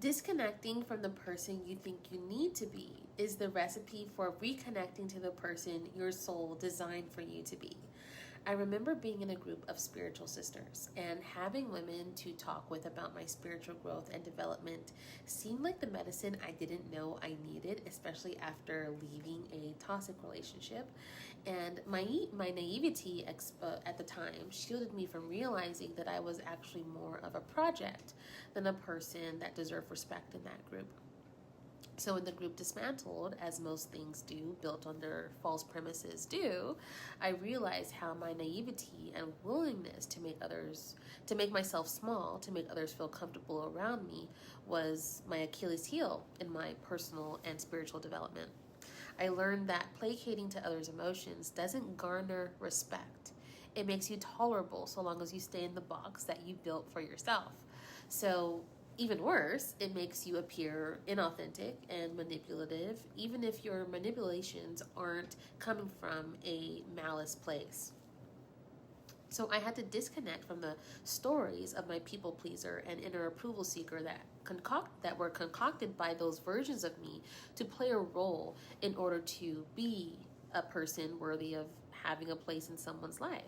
Disconnecting from the person you think you need to be is the recipe for reconnecting to the person your soul designed for you to be. I remember being in a group of spiritual sisters, and having women to talk with about my spiritual growth and development seemed like the medicine I didn't know I needed, especially after leaving a toxic relationship. And my naivety at the time shielded me from realizing that I was actually more of a project than a person that deserved respect in that group. So when the group dismantled, as most things do, built under false premises do, I realized how my naivety and willingness to make myself small, to make others feel comfortable around me, was my Achilles heel in my personal and spiritual development. I learned that placating to others' emotions doesn't garner respect. It makes you tolerable so long as you stay in the box that you built for yourself. So, even worse, it makes you appear inauthentic and manipulative, even if your manipulations aren't coming from a malice place. So I had to disconnect from the stories of my people pleaser and inner approval seeker that were concocted by those versions of me to play a role in order to be a person worthy of having a place in someone's life.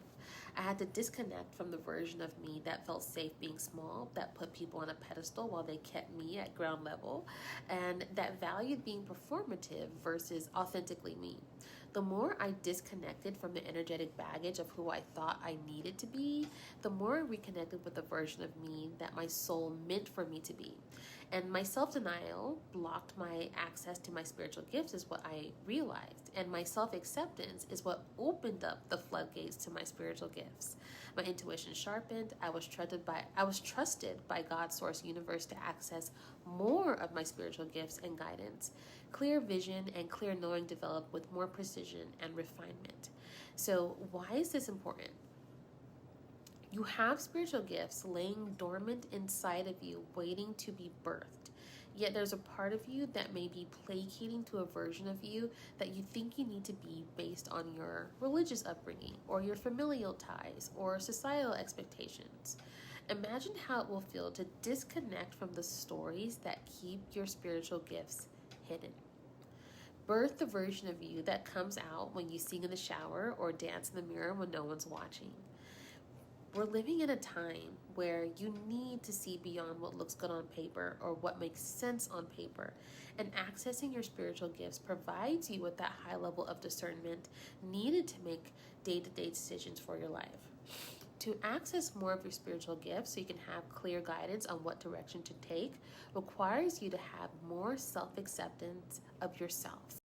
I had to disconnect from the version of me that felt safe being small, that put people on a pedestal while they kept me at ground level, and that valued being performative versus authentically me. The more I disconnected from the energetic baggage of who I thought I needed to be, the more I reconnected with the version of me that my soul meant for me to be. And my self-denial blocked my access to my spiritual gifts, is what I realized. And my self-acceptance is what opened up the floodgates to my spiritual gifts. My intuition sharpened. I was trusted by God's source universe to access more of my spiritual gifts and guidance. Clear vision and clear knowing developed with more precision and refinement. So why is this important? You have spiritual gifts laying dormant inside of you, waiting to be birthed. Yet there's a part of you that may be placating to a version of you that you think you need to be based on your religious upbringing or your familial ties or societal expectations. Imagine how it will feel to disconnect from the stories that keep your spiritual gifts hidden. Birth the version of you that comes out when you sing in the shower or dance in the mirror when no one's watching. We're living in a time where you need to see beyond what looks good on paper or what makes sense on paper. And accessing your spiritual gifts provides you with that high level of discernment needed to make day-to-day decisions for your life. To access more of your spiritual gifts so you can have clear guidance on what direction to take requires you to have more self-acceptance of yourself.